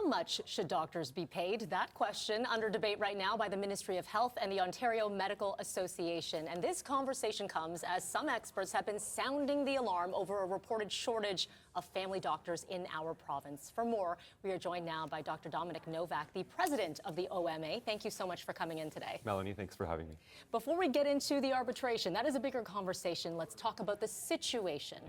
much should doctors be paid? That question under debate right now by the Ministry of Health and the Ontario Medical Association. And this conversation comes as some experts have been sounding the alarm over a reported shortage of family doctors in our province. For more, we are joined now by Dr. Dominic Novak, the president of the OMA. Thank you so much for coming in today. Melanie, thanks for having me. Before we get into the arbitration, that is a bigger conversation. Let's talk about the situation.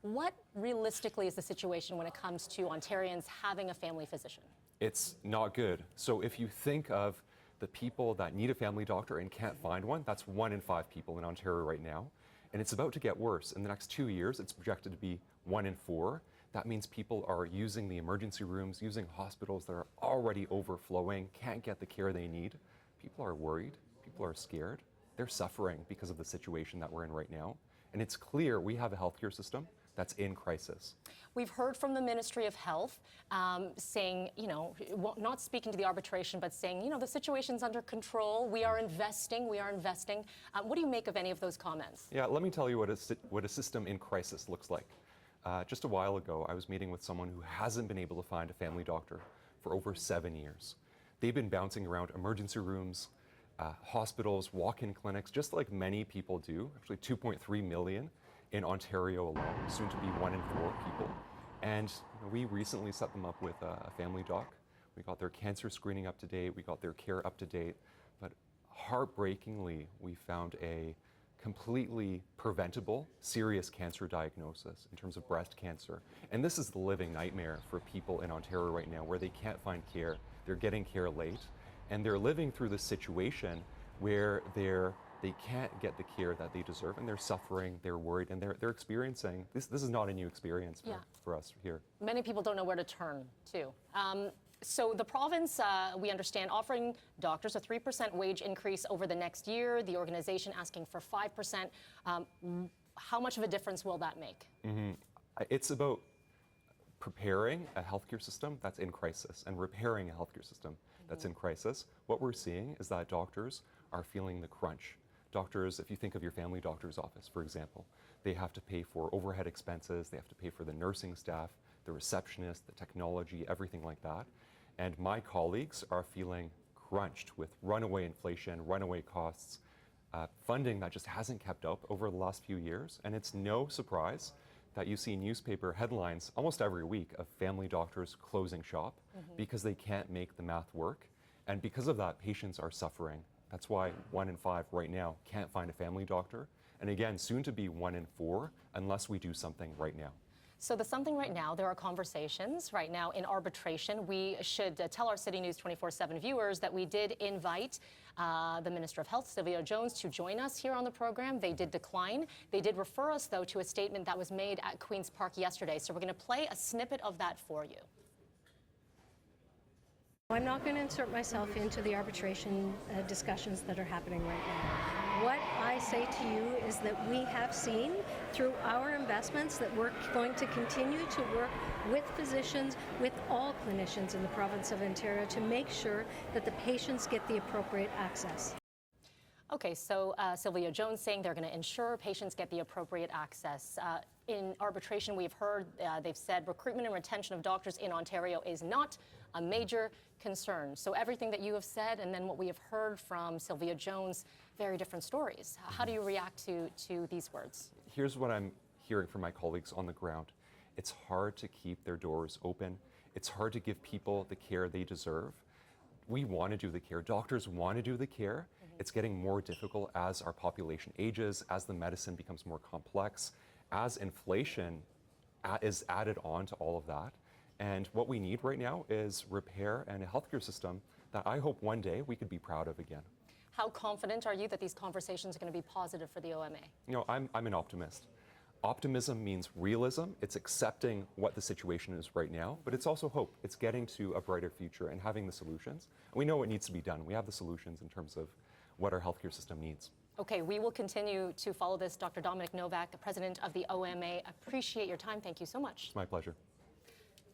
What realistically is the situation when it comes to Ontarians having a family physician? It's not good. So if you think of the people that need a family doctor and can't find one, that's 1 in 5 people in Ontario right now. And it's about to get worse. In the next 2 years, it's projected to be 1 in 4. That means people are using the emergency rooms, using hospitals that are already overflowing, can't get the care they need. People are worried. People are scared. They're suffering because of the situation that we're in right now. And it's clear we have a healthcare system that's in crisis. We've heard from the Ministry of Health saying, not speaking to the arbitration, but saying, the situation's under control. We are investing. What do you make of any of those comments? Yeah, let me tell you what a system in crisis looks like. Just a while ago, I was meeting with someone who hasn't been able to find a family doctor for over 7 years. They've been bouncing around emergency rooms, hospitals, walk-in clinics, just like many people do, actually 2.3 million in Ontario alone, soon to be 1 in 4 people. And we recently set them up with a family doc. We got their cancer screening up to date, we got their care up to date, but heartbreakingly, we found a completely preventable, serious cancer diagnosis in terms of breast cancer. And this is the living nightmare for people in Ontario right now, where they can't find care, they're getting care late, and they're living through this situation where they can't get the care that they deserve, and they're suffering, they're worried, and they're experiencing, this is not a new experience for us here. Many people don't know where to turn to. So the province, we understand, offering doctors a 3% wage increase over the next year, the organization asking for 5%. How much of a difference will that make? It's about preparing a healthcare system that's in crisis and repairing a healthcare system that's in crisis. What we're seeing is that doctors are feeling the crunch. Doctors, if you think of your family doctor's office, for example, they have to pay for overhead expenses, they have to pay for the nursing staff, the receptionist, the technology, everything like that. And my colleagues are feeling crunched with runaway inflation, runaway costs, funding that just hasn't kept up over the last few years. And it's no surprise that you see newspaper headlines almost every week of family doctors closing shop because they can't make the math work. And because of that, patients are suffering. That's why 1 in 5 right now can't find a family doctor. And again, soon to be 1 in 4 unless we do something right now. So the something right now, there are conversations right now in arbitration. We should tell our CityNews 24/7 viewers that we did invite the Minister of Health, Sylvia Jones, to join us here on the program. They did decline. They did refer us, though, to a statement that was made at Queen's Park yesterday. So we're going to play a snippet of that for you. I'm not going to insert myself into the arbitration discussions that are happening right now. What I say to you is that we have seen through our investments that we're going to continue to work with physicians, with all clinicians in the province of Ontario to make sure that the patients get the appropriate access. Okay, so Sylvia Jones saying they're going to ensure patients get the appropriate access. In arbitration, we've heard they've said recruitment and retention of doctors in Ontario is not a major concern. So everything that you have said and then what we have heard from Sylvia Jones, very different stories. How do you react to these words? Here's what I'm hearing from my colleagues on the ground. It's hard to keep their doors open. It's hard to give people the care they deserve. We want to do the care. Doctors want to do the care. It's getting more difficult as our population ages, as the medicine becomes more complex, as inflation is added on to all of that. And what we need right now is repair and a healthcare system that I hope one day we could be proud of again. How confident are you that these conversations are going to be positive for the OMA? I'm an optimist. Optimism means realism. It's accepting what the situation is right now, but it's also hope. It's getting to a brighter future and having the solutions. And we know what needs to be done. We have the solutions in terms of what our healthcare system needs. Okay, we will continue to follow this. Dr. Dominic Novak, president of the OMA, appreciate your time. Thank you so much. It's my pleasure.